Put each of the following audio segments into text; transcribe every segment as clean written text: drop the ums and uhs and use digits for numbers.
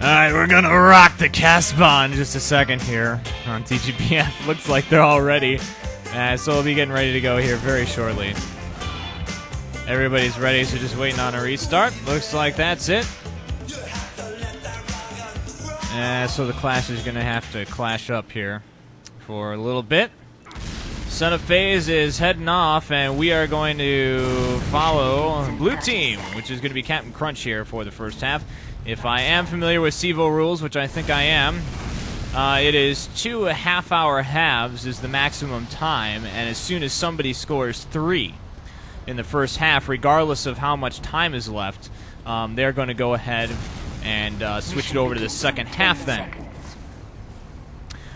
Alright, we're gonna rock the Casbah in just a second here on TGPF. Looks like they're all ready. So we'll be getting ready to go here very shortly. Everybody's ready, so just waiting on a restart. Looks like that's it. So the clash is gonna have to clash up here for a little bit. Setup phase is heading off, and we are going to follow blue team, which is going to be CapNCrunch here for the first half. If I am familiar with Cevo rules, which I think I am, it is 2 half-hour halves is the maximum time, and as soon as somebody scores 3 in the first half, regardless of how much time is left, they're going to go ahead and switch it over to the second half then.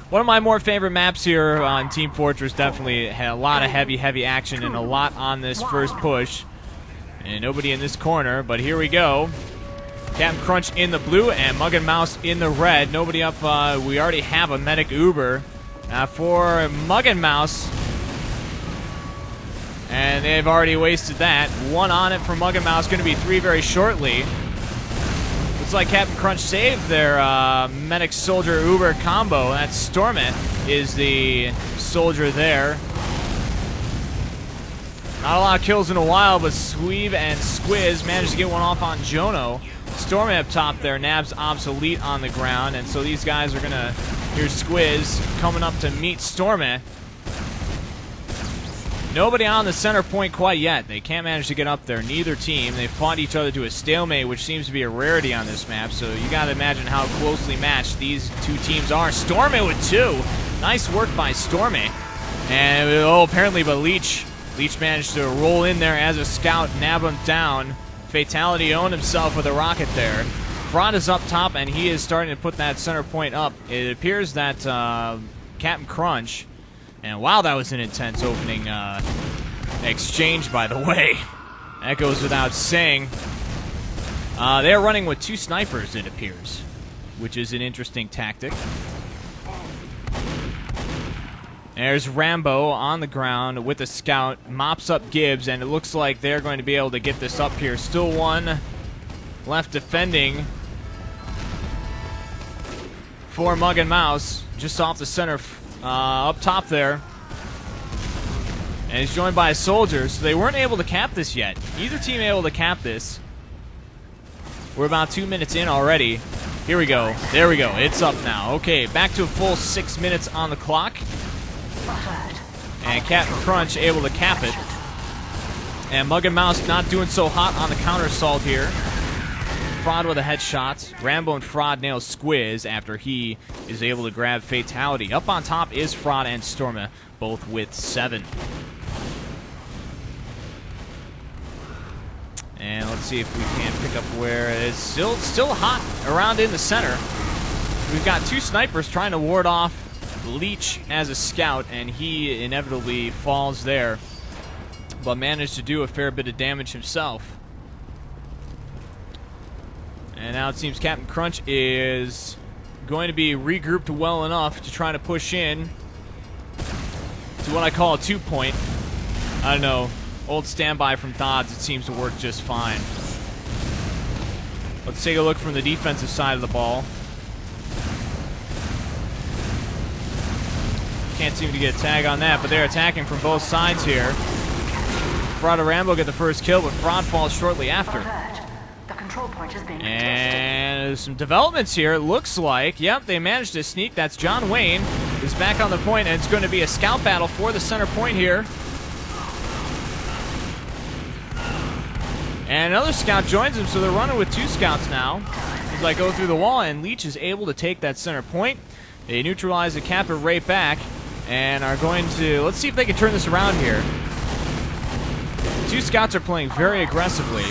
One of my more favorite maps here on Team Fortress, definitely had a lot of heavy action and a lot on this first push. And nobody in this corner, but here we go. CapNCrunch in the blue and mugNMouse in the red. Nobody up. We already have a medic Uber for mugNMouse. And they've already wasted that. 1 on it for mugNMouse. Going to be 3 very shortly. Looks like CapNCrunch saved their medic soldier Uber combo. That's Stormit is the soldier there. Not a lot of kills in a while, but sweeb and squiz managed to get one off on Jono. Stormit up top there, nabs obsolete on the ground, and so these guys are gonna. Here's squiz coming up to meet Stormit. Nobody on the center point quite yet. They can't manage to get up there. Neither team. They fought each other to a stalemate, which seems to be a rarity on this map. So you got to imagine how closely matched these two teams are. Stormit with 2. Nice work by Stormit. And apparently, but Leech managed to roll in there as a scout, nab him down. Fatality owned himself with a rocket there. Fraud is up top, and he is starting to put that center point up. It appears that CapNCrunch. And wow, that was an intense opening exchange, by the way. That goes without saying. They're running with 2 snipers, it appears, which is an interesting tactic. There's Rambo on the ground with a scout, mops up Gibbs, and it looks like they're going to be able to get this up here. Still 1 left defending for mugNMouse, just off the center. Up top there. And he's joined by a soldier, so they weren't able to cap this yet. Either team able to cap this. We're about 2 minutes in already. Here we go. There we go. It's up now. Okay, back to a full 6 minutes on the clock. And CapNCrunch able to cap it. And mugNMouse not doing so hot on the counter assault here. Fraud with a headshot. Rambo and Fraud nail squiz after he is able to grab fatality. Up on top is Fraud and Stormit, both with 7. And let's see if we can pick up where it's still hot around in the center. We've got 2 snipers trying to ward off Leech as a scout, and he inevitably falls there, but managed to do a fair bit of damage himself. And now it seems CapNCrunch is going to be regrouped well enough to try to push in to what I call a 2-point. I don't know, old standby from Dodds, it seems to work just fine. Let's take a look from the defensive side of the ball. Can't seem to get a tag on that, but they're attacking from both sides here. Fraud and Rambo get the first kill, but Fraud falls shortly after. And there's some developments here. It looks like, yep, they managed to sneak. That's johnwayne is back on the point, and it's going to be a scout battle for the center point here. And another scout joins him, so they're running with 2 scouts now. As I go through the wall, and Leech is able to take that center point. They neutralize the cap it right back, and are going to, let's see if they can turn this around here. 2 scouts are playing very aggressively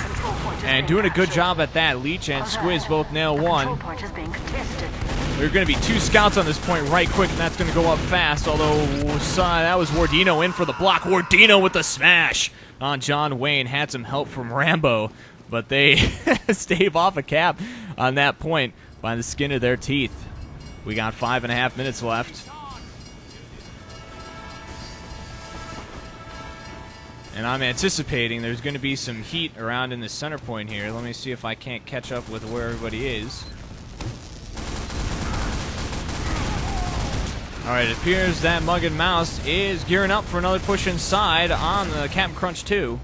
and doing a good job at that. Leech and Squiz both nail 1. There are going to be 2 scouts on this point right quick, and that's going to go up fast, although that was Wardino in for the block. Wardino with the smash on johnwayne. Had some help from Rambo, but they stave off a cap on that point by the skin of their teeth. We got 5.5 minutes left. And I'm anticipating there's going to be some heat around in the center point here. Let me see if I can't catch up with where everybody is. All right, it appears that Mug and Mouse is gearing up for another push inside on the CapNCrunch 2.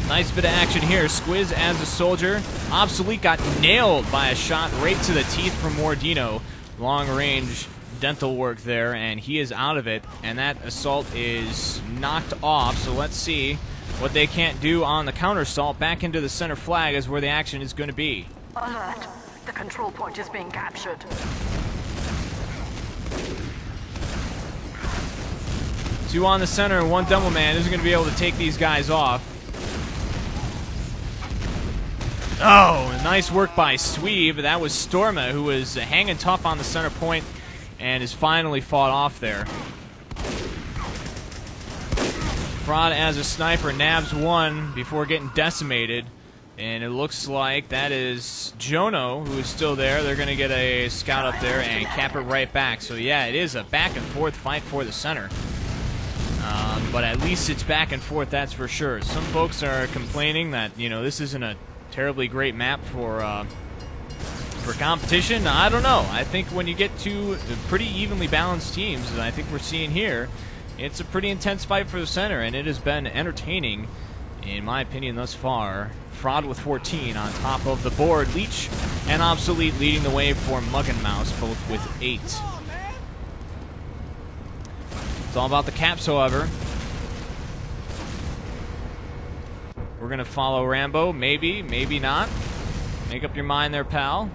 Nice bit of action here. Squiz as a soldier. Obsolete got nailed by a shot right to the teeth from Wardino. Long range dental work there, and he is out of it. And that assault is knocked off, so let's see what they can't do on the counter assault. Back into the center flag is where the action is going to be. Alert! The control point is being captured. Two on the center and one double man isn't going to be able to take these guys off. Oh, nice work by Sweeb. That was Storma, who was hanging tough on the center point and is finally fought off there. Fraud as a sniper nabs one before getting decimated. And it looks like that is Jono, who is still there. They're going to get a scout up there and cap it right back. So, yeah, it is a back-and-forth fight for the center. But at least it's back and forth, that's for sure. Some folks are complaining that, you know, this isn't a terribly great map for competition. I don't know. I think when you get two pretty evenly balanced teams, and I think we're seeing here, it's a pretty intense fight for the center, and it has been entertaining, in my opinion, thus far. Fraud with 14 on top of the board. Leech and Obsolete leading the way for Mug and Mouse, both with 8. It's all about the caps, however. We're going to follow Rambo. Maybe, maybe not. Make up your mind there, pal.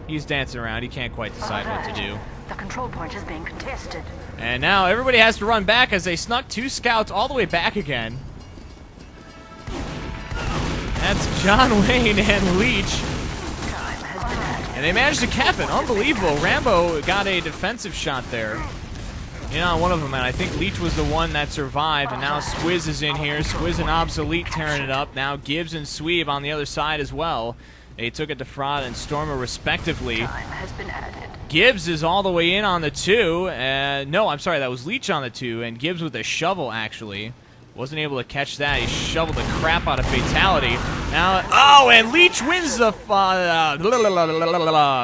He's dancing around. He can't quite decide what to do. The control point is being contested. And now everybody has to run back as they snuck 2 scouts all the way back again. That's Johnwayne and Leech. And they managed to cap it. Unbelievable. Rambo got a defensive shot there. On one of them, and I think Leech was the one that survived, and now Squiz is in here. Squiz and Obsolete tearing it up. Now Gibbs and Sweeb on the other side as well. They took it to Fraud and Stormer respectively. Time has been added. Gibbs is all the way in on the 2. No, I'm sorry, that was Leech on the 2, and Gibbs with a shovel, actually. Wasn't able to catch that. He shoveled the crap out of Fatality. Now, oh, and Leech wins the...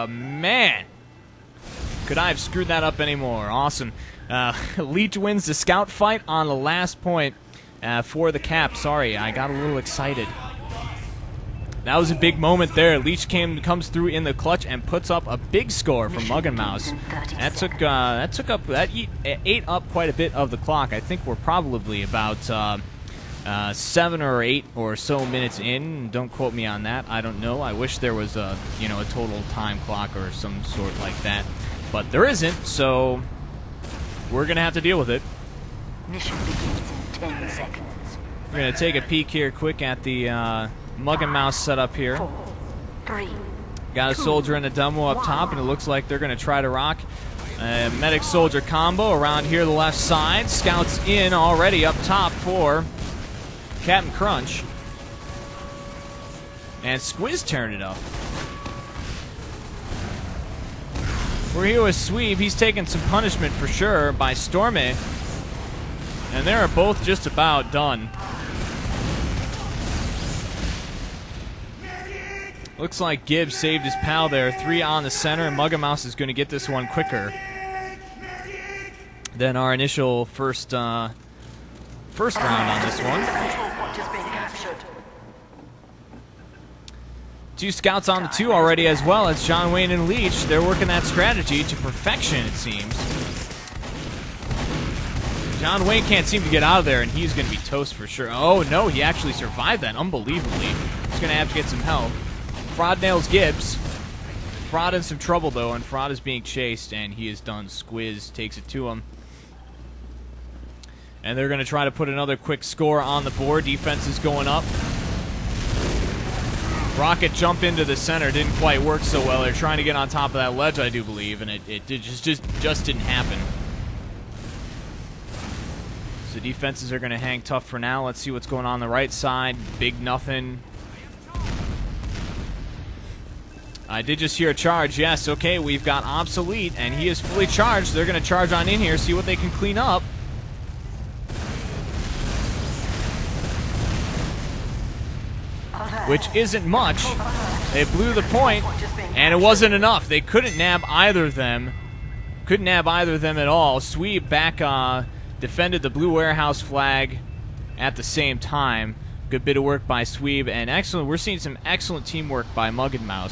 man. Could I have screwed that up anymore? Awesome. Leech wins the scout fight on the last point for the cap. Sorry, I got a little excited. That was a big moment there. Leech comes through in the clutch and puts up a big score from Mug and Mouse. That ate up quite a bit of the clock. I think we're probably about 7 or 8 or so minutes in. Don't quote me on that. I don't know. I wish there was a total time clock or some sort like that, but there isn't. So we're gonna have to deal with it. Mission begins in 10 seconds. We're gonna take a peek here quick at the Mug and Mouse setup here. 4, 3. Got a soldier and a demo up top, and it looks like they're gonna try to rock a medic soldier combo around here the left side. Scouts in already up top for CapNCrunch. And Squiz tearing it up. We're here with Sweeb. He's taking some punishment for sure by Stormy. And they are both just about done. Looks like Gibbs saved his pal there. 3 on the center, and Mug and Mouse is going to get this one quicker than our initial first round on this one. Two scouts on the 2 already, as well as Johnwayne and Leech. They're working that strategy to perfection, it seems. Johnwayne can't seem to get out of there, and he's going to be toast for sure. Oh, no, he actually survived that unbelievably. He's going to have to get some help. Fraud nails Gibbs. Fraud in some trouble, though, and Fraud is being chased, and he is done. Squiz takes it to him. And they're going to try to put another quick score on the board. Defense is going up. Rocket jump into the center didn't quite work so well. They're trying to get on top of that ledge, I do believe, and it just didn't happen. So defenses are going to hang tough for now. Let's see what's going on the right side. Big nothing. I did just hear a charge. Yes, okay, we've got Obsolete, and he is fully charged. They're going to charge on in here, see what they can clean up. which isn't much. They blew the point, and it wasn't enough. They couldn't nab either of them. Couldn't nab either of them at all. Sweeb back defended the blue warehouse flag at the same time. Good bit of work by Sweeb, and excellent. We're seeing some excellent teamwork by mugNm.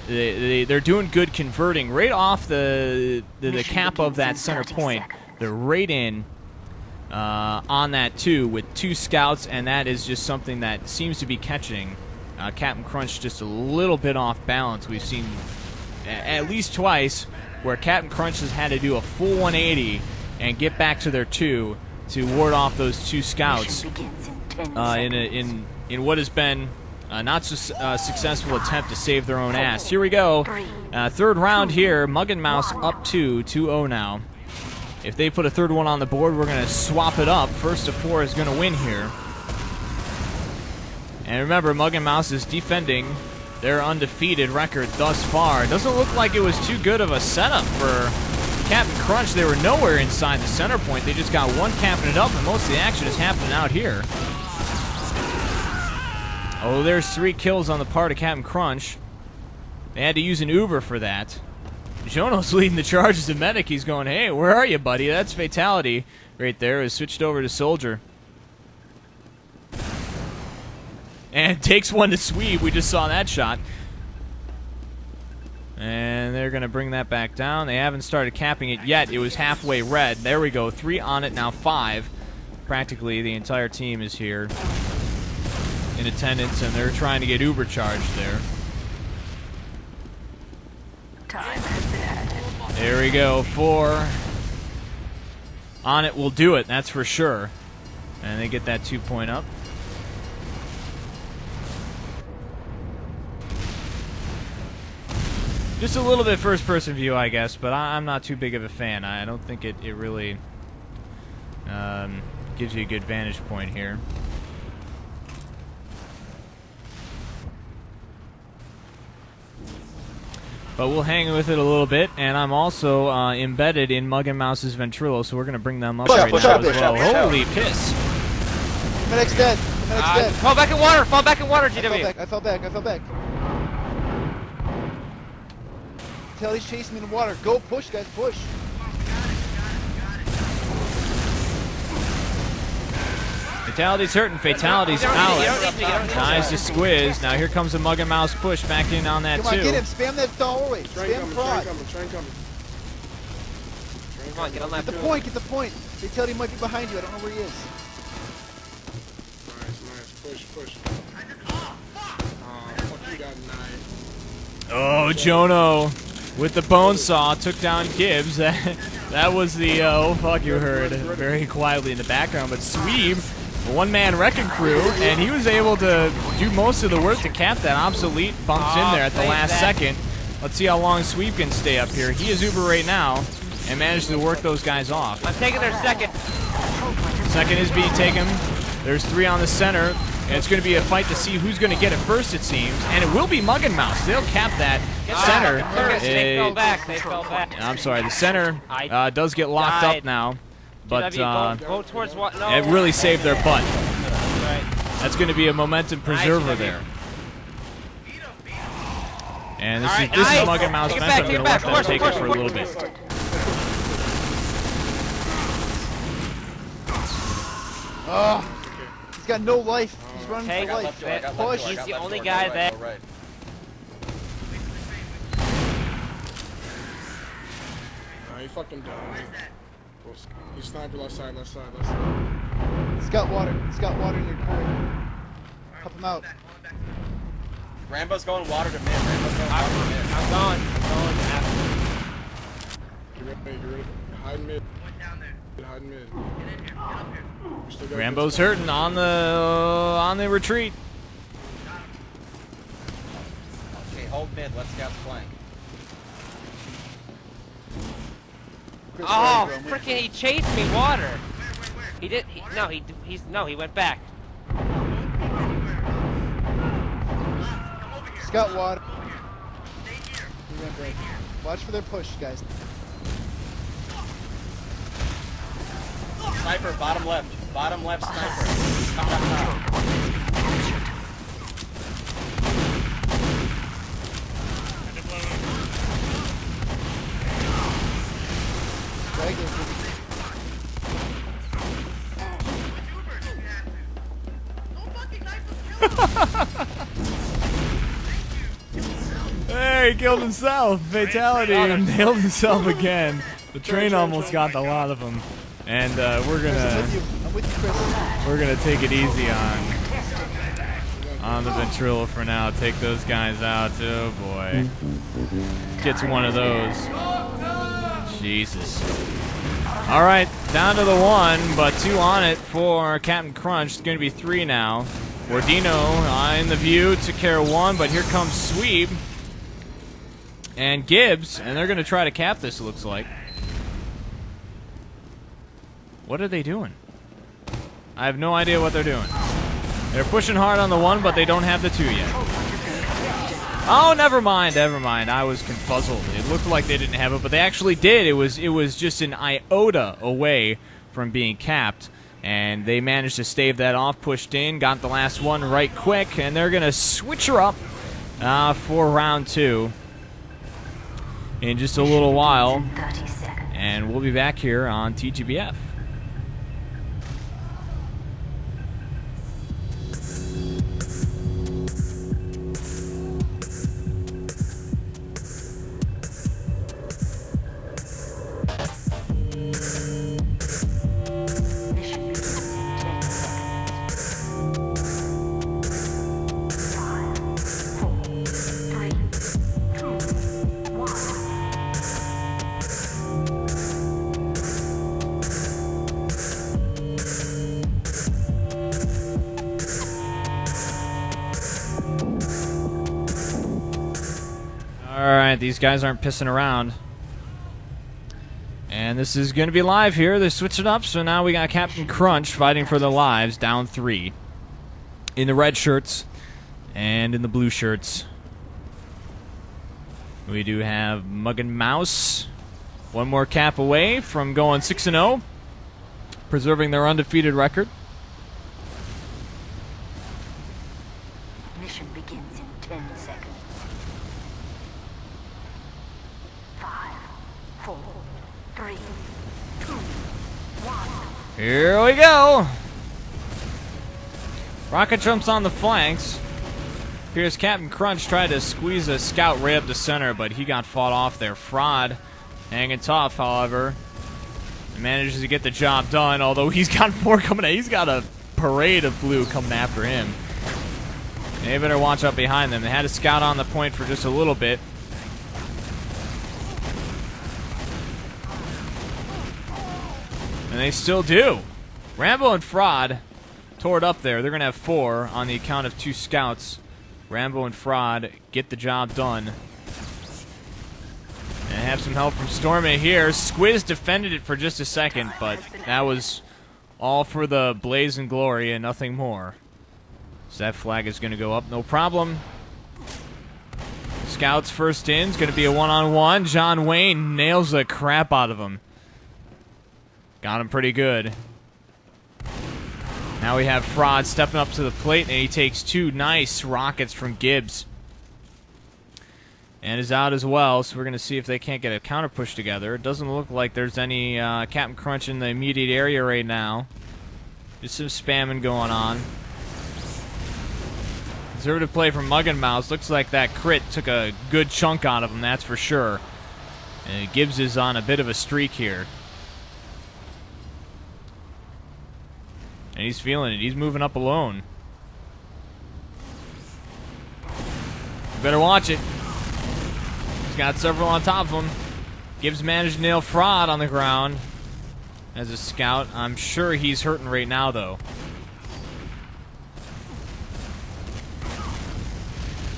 They're doing good converting right off the cap of that center point. They're right in on that too with 2 scouts, and that is just something that seems to be catching CapNCrunch just a little bit off balance. We've seen at least twice where CapNCrunch has had to do a full 180 and get back to their 2 to ward off those 2 scouts in what has been not so successful attempt to save their own ass. Here we go. Third round here. mugNm up 2-0 now. If they put a third one on the board, we're going to swap it up. First to 4 is going to win here. And remember, mugNm is defending their undefeated record thus far. It doesn't look like it was too good of a setup for CapNCrunch. They were nowhere inside the center point. They just got one capping it up, and most of the action is happening out here. Oh, there's 3 kills on the part of CapNCrunch. They had to use an Uber for that. Jono's leading the charge as a medic. He's going, hey, where are you, buddy? That's fatality right there. Is switched over to soldier. And takes one to Sweeb. We just saw that shot. And they're going to bring that back down. They haven't started capping it yet. It was halfway red. There we go. 3 on it, now 5. Practically the entire team is here in attendance, and they're trying to get Uber charged there. Time has been added. There we go. 4 on it will do it, that's for sure. And they get that 2 point up. Just a little bit first-person view, I guess, but I'm not too big of a fan. I don't think it really gives you a good vantage point here. But we'll hang with it a little bit, and I'm also embedded in mugNm's Ventrilo, so we're going to bring them up right now as well. Holy piss. Medic's dead. Medic's dead. Fall back in water. Fall back in water, GW. I fell back. Tell he's chasing me in the water. Go push, guys, push. Fatality's hurting. Fatality's out. Tries to squiz. Now here comes the mugNm push back in on that Come on, too. get him. Spam that doorway. Spam prod. Train coming. Come on, get on that. Get the point. Fatality might be behind you. I don't know where he is. Nice. Push. Fuck, you got 9. Oh, Jono with the bone saw took down Gibbs. That was the oh fuck you heard very quietly in the background. But Sweeb, one-man wrecking crew, and he was able to do most of the work to cap that. Obsolete bumps in there at the last second. Let's see how long Sweeb can stay up here. He is Uber right now and managed to work those guys off. I'm taking their second. Second is being taken. There's 3 on the center. And it's going to be a fight to see who's going to get it first, it seems. And it will be mugNm. They'll cap that center. They fell back. They fell back. I'm sorry. The center does get locked up now. But go towards what? No. it really saved their butt. Right. That's going to be a momentum preserver there. And this is mugNm's momentum. I'm going to let them take it for a little bit. Oh, he's got no life. He's running Okay, for life. push. He's the only guy there. Nah, he fucking done. He's sniper left side. He's got water. He's got water in your corner. Help him out. Rambo's going water to mid. I'm going. Get ready. Hide mid. Hide mid. Rambo's hurting on the retreat. Okay, hold mid. Let's scout the flank. Oh, freaking! He chased me water. He did. He went back. He's got water. He went back. Watch for their push, guys. Sniper, bottom left sniper. Coming up top. Hey, he killed himself. Fatality and nailed himself again. The train almost got the lot of him. And we're gonna take it easy on the Ventrilo for now. Take those guys out. Oh boy. Gets one of those. Jesus. All right, down to the 1, but 2 on it for CapNCrunch. It's going to be 3 now. Wardino in the view, took care of 1, but here comes Sweeb and Gibbs, and they're going to try to cap this, it looks like. What are they doing? I have no idea what they're doing. They're pushing hard on the 1, but they don't have the 2 yet. Oh, never mind. I was confuzzled. It looked like they didn't have it, but they actually did. It was just an iota away from being capped, and they managed to stave that off, pushed in, got the last one right quick, and they're going to switch her up for round 2 in just a little while, and we'll be back here on TGBF. Alright, these guys aren't pissing around. And this is going to be live here. They switched it up, so now we got CapNCrunch fighting for their lives, down 3. In the red shirts and in the blue shirts. We do have Mug and Mouse. One more cap away from going 6-0. Preserving their undefeated record. Mission begins in 10 seconds. 5, 4, 3, 2, 1. Here we go. Rocket jumps on the flanks. Here's CapNCrunch trying to squeeze a scout right up the center, but he got fought off there. Fraud hanging tough, however. Manages to get the job done, although he's got more coming at. He's got a parade of blue coming after him. They better watch out behind them. They had a scout on the point for just a little bit. And they still do. Rambo and Fraud tore it up there. They're going to have 4 on the account of 2 scouts. Rambo and Fraud get the job done. And have some help from Stormy here. Squiz defended it for just a second, but that was all for the blaze and glory and nothing more. So that flag is going to go up, no problem. Scouts first in. It's going to be a one-on-one. John Wayne nails the crap out of him. Got him pretty good. Now we have Fraud stepping up to the plate, and he takes 2 nice rockets from Gibbs. And is out as well, so we're going to see if they can't get a counter push together. It doesn't look like there's any CapNCrunch in the immediate area right now. Just some spamming going on. Conservative play from Mug and Mouse. Looks like that crit took a good chunk out of him, that's for sure. And Gibbs is on a bit of a streak here. And he's feeling it. He's moving up alone. You better watch it. He's got several on top of him. Gibbs managed to nail Fraud on the ground as a scout. I'm sure he's hurting right now, though.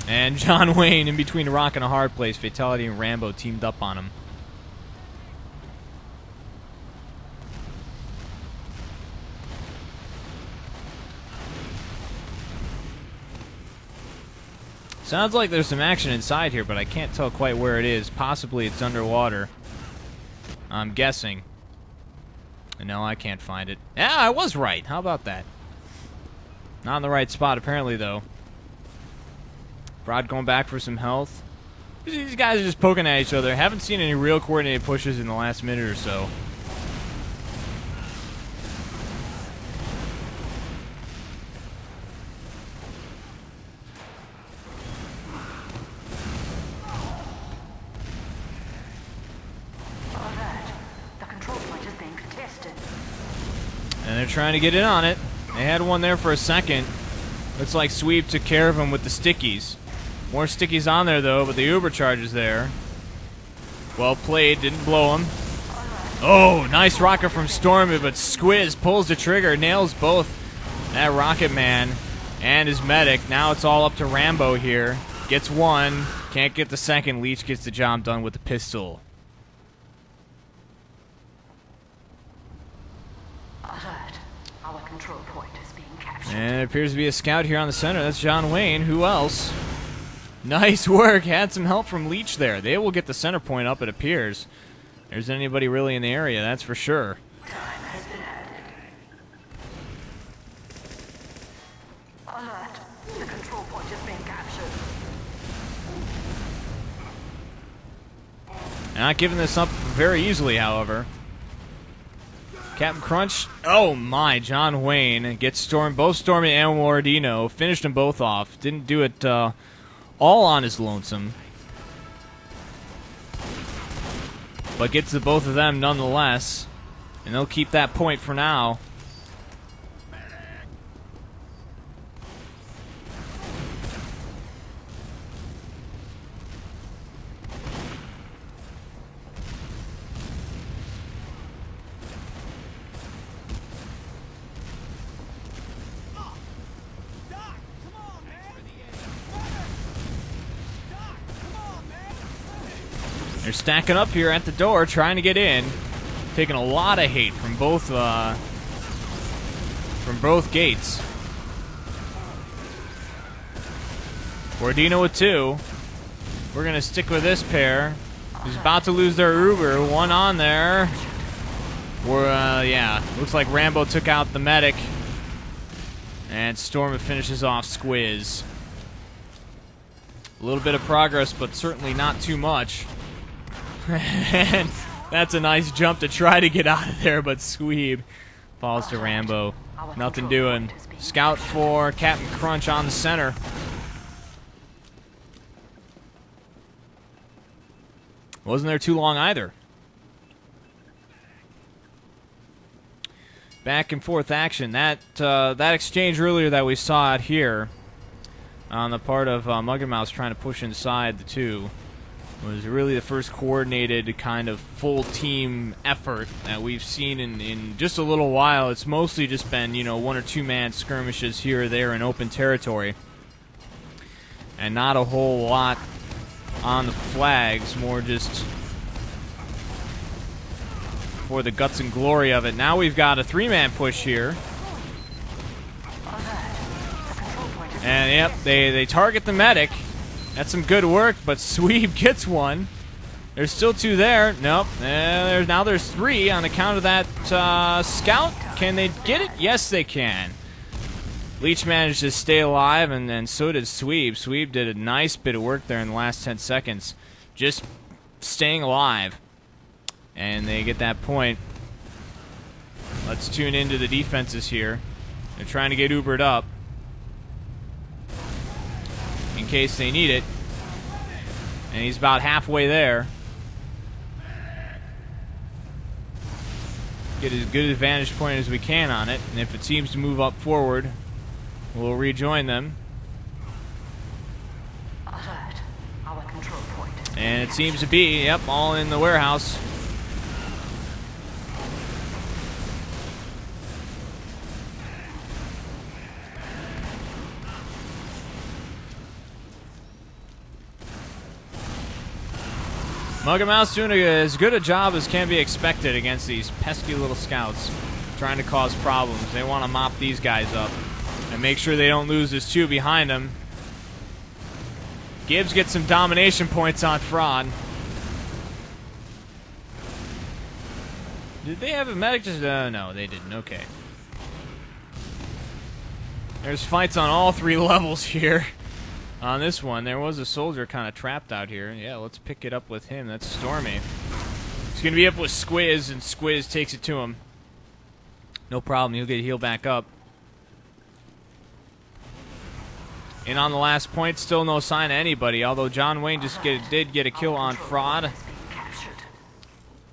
And John Wayne in between a rock and a hard place. Fatality and Rambo teamed up on him. Sounds like there's some action inside here, but I can't tell quite where it is. Possibly it's underwater. I'm guessing. No, I can't find it. Yeah, I was right. How about that? Not in the right spot, apparently, though. Fraud going back for some health. These guys are just poking at each other. Haven't seen any real coordinated pushes in the last minute or so. they're trying to get in on it. They had one there for a second. Looks like Sweeb took care of him with the stickies. More stickies on there, though, but the Uber charge is there. Well played, didn't blow him. Oh, nice rocket from Stormy, but Squiz pulls the trigger, nails both that Rocket Man and his medic. Now it's all up to Rambo here. Gets one, can't get the second. Leech gets the job done with the pistol. Alert. Our control point is being captured. And it appears to be a scout here on the center. That's John Wayne. Who else? Nice work. Had some help from Leech there. They will get the center point up, it appears. There's anybody really in the area, that's for sure. Time has been added. Alert. The control point is being captured. Not giving this up very easily, however. CapNCrunch. Oh my, John Wayne gets both Stormy and Wardino. Finished them both off. Didn't do it all on his lonesome. But gets the both of them nonetheless. And they'll keep that point for now. They're stacking up here at the door, trying to get in. Taking a lot of hate from both gates. Wardino with two. We're gonna stick with this pair. Who's about to lose their Uber. One on there. Yeah, looks like Rambo took out the medic. And Storm finishes off Squiz. A little bit of progress, but certainly not too much. And that's a nice jump to try to get out of there, but Sweeb falls to Rambo. Nothing doing. Scout for CapNCrunch on the center. Wasn't there too long either. Back and forth action. That exchange earlier that we saw out here on the part of Mug and Mouse trying to push inside the two was really the first coordinated kind of full team effort that we've seen in just a little while. It's mostly just been, you know, 1 or 2 man skirmishes here or there in open territory. And not a whole lot on the flags, more just for the guts and glory of it. Now we've got a 3-man push here. And yep, they target the medic. That's some good work, but Sweeb gets one. There's still 2 there. Nope. Now there's 3 on account of that scout. Can they get it? Yes, they can. Leech managed to stay alive, and so did Sweeb. Sweeb did a nice bit of work there in the last 10 seconds. Just staying alive. And they get that point. Let's tune into the defenses here. They're trying to get Ubered up in case they need it. And he's about halfway there. Get as good a vantage point as we can on it. And if it seems to move up forward, we'll rejoin them. Alert. Our control point. And it seems to be, yep, all in the warehouse. Mug and Mouse doing as good a job as can be expected against these pesky little scouts trying to cause problems. They want to mop these guys up and make sure they don't lose this 2 behind them. Gibbs gets some domination points on Fraud. Did they have a medic? No, they didn't. Okay. There's fights on all 3 levels here. On this one, there was a soldier kind of trapped out here. Yeah, let's pick it up with him. That's Stormy. He's going to be up with Squiz, and Squiz takes it to him. No problem. He'll get healed back up. And on the last point, still no sign of anybody, although John Wayne just did get a kill on Fraud.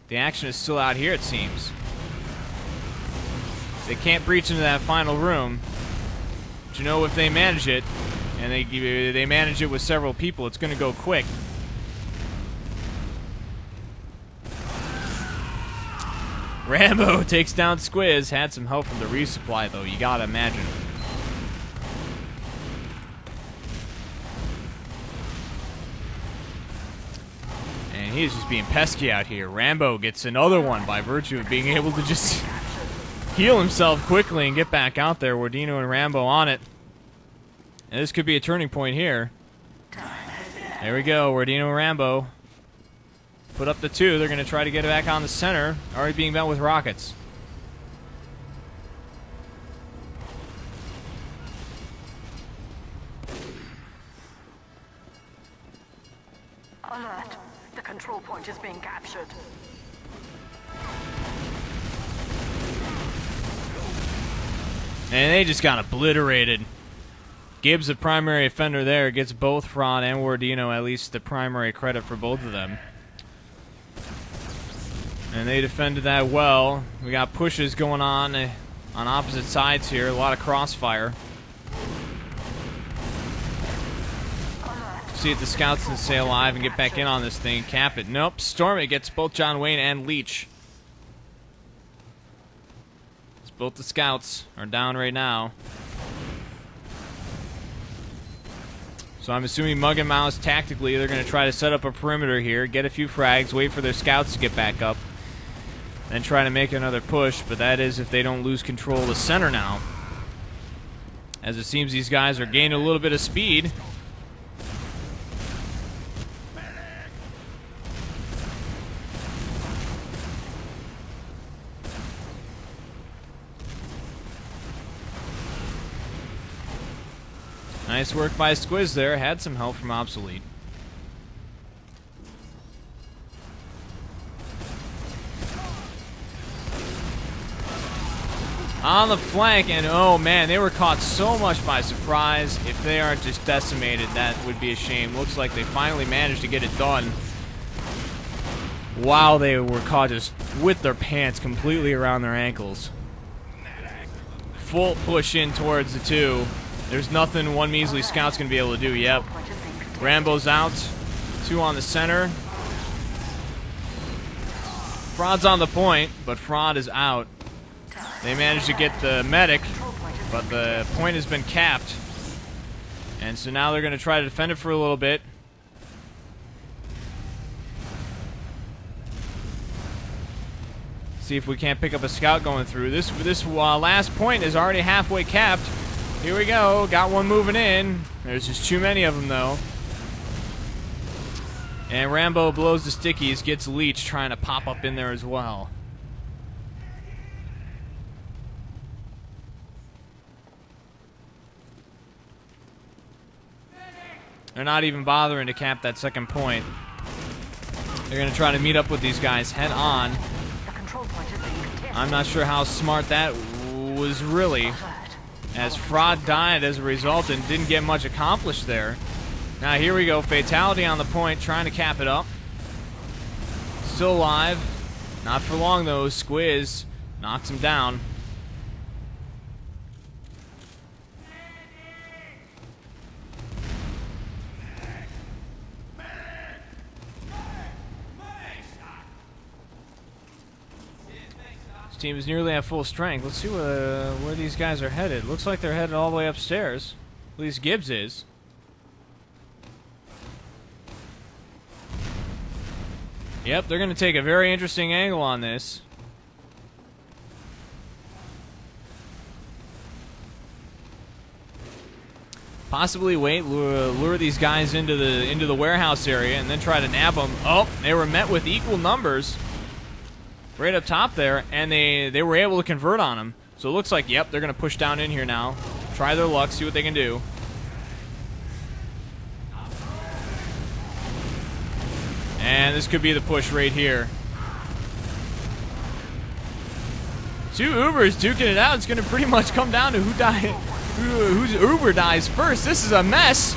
The action is still out here, it seems. They can't breach into that final room. But you know, if they manage it, and they manage it with several people, it's going to go quick. Rambo takes down Squiz. Had some help from the resupply, though. You gotta imagine. And he's just being pesky out here. Rambo gets another one by virtue of being able to just heal himself quickly and get back out there. Wardino and Rambo on it. And this could be a turning point here. There we go. Wardino and Rambo put up the 2. They're going to try to get it back on the center. Already being met with rockets. Alert. The control point is being captured. And they just got obliterated. Gibbs, the primary offender there, gets both Fraud and Wardino at least the primary credit for both of them. And they defended that well. We got pushes going on opposite sides here. A lot of crossfire. See if the scouts can stay alive and get back in on this thing. Cap it. Nope. Storm it gets both John Wayne and Leech. Both the scouts are down right now. So I'm assuming Mug and Mouse tactically they're going to try to set up a perimeter here, get a few frags, wait for their scouts to get back up, then try to make another push. But that is if they don't lose control of the center now. As it seems these guys are gaining a little bit of speed. Nice work by Squiz there. Had some help from Obsolete. On the flank, and oh man, they were caught so much by surprise. If they aren't just decimated, that would be a shame. Looks like they finally managed to get it done while they were caught just with their pants completely around their ankles. Full push in towards the 2. There's nothing one measly scout's going to be able to do. Yep. Rambo's out. 2 on the center. Fraud's on the point, but Fraud is out. They managed to get the medic, but the point has been capped. And so now they're going to try to defend it for a little bit. See if we can't pick up a scout going through. This last point is already halfway capped. Here we go. Got one moving in. There's just too many of them, though. And Rambo blows the stickies, gets Leech trying to pop up in there as well. They're not even bothering to cap that second point. They're going to try to meet up with these guys head on. I'm not sure how smart that was really, as Fraud died as a result and didn't get much accomplished there. Now here we go, fatality on the point, trying to cap it up. Still alive. Not for long though, Squiz knocks him down. Team is nearly at full strength. Let's see where these guys are headed. Looks like they're headed all the way upstairs. At least Gibbs is. Yep, they're going to take a very interesting angle on this. Possibly wait, lure these guys into the warehouse area and then try to nab them. Oh, they were met with equal numbers right up top there, and they were able to convert on them. So it looks like, yep, they're going to push down in here now. Try their luck, see what they can do. And this could be the push right here. 2 Ubers duking it out. It's going to pretty much come down to whose Uber dies first. This is a mess.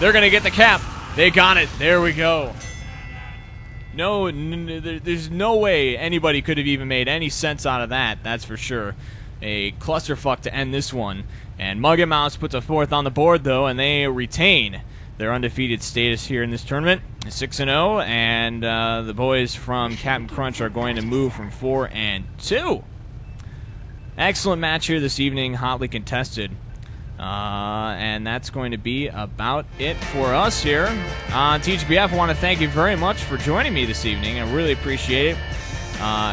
They're going to get the cap. They got it. There we go. There's no way anybody could have even made any sense out of that. That's for sure. A clusterfuck to end this one. And Mug and Mouse puts a 4th on the board, though, and they retain their undefeated status here in this tournament, 6-0, and the boys from CapNCrunch are going to move from 4-2. Excellent match here this evening, hotly contested. And that's going to be about it for us here on TGBF. I want to thank you very much for joining me this evening. I really appreciate it.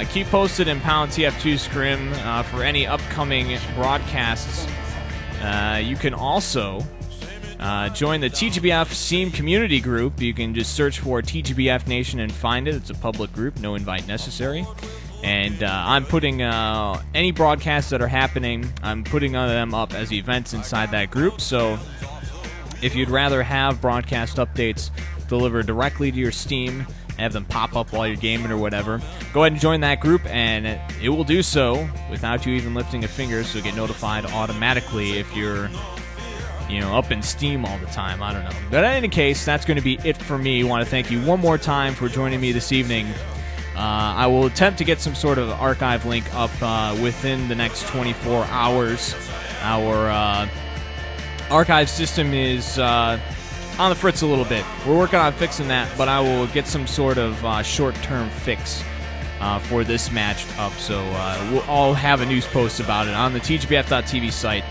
Keep posted in Pound TF2 Scrim for any upcoming broadcasts. You can also join the TGBF Steam community group. You can just search for TGBF Nation and find it. It's a public group, no invite necessary. And I'm putting any broadcasts that are happening, I'm putting them up as events inside that group. So if you'd rather have broadcast updates delivered directly to your Steam, have them pop up while you're gaming or whatever, go ahead and join that group, and it will do so without you even lifting a finger, so get notified automatically if you're up in Steam all the time. I don't know. But in any case, that's going to be it for me. I want to thank you one more time for joining me this evening. I will attempt to get some sort of archive link up within the next 24 hours. Our archive system is on the fritz a little bit. We're working on fixing that, but I will get some sort of short-term fix for this match up. So I'll have a news post about it on the tgbf.tv site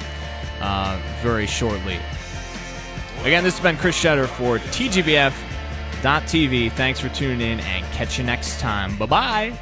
very shortly. Again, this has been Chris Shetter for TGBF.TV. Thanks for tuning in, and catch you next time. Bye-bye.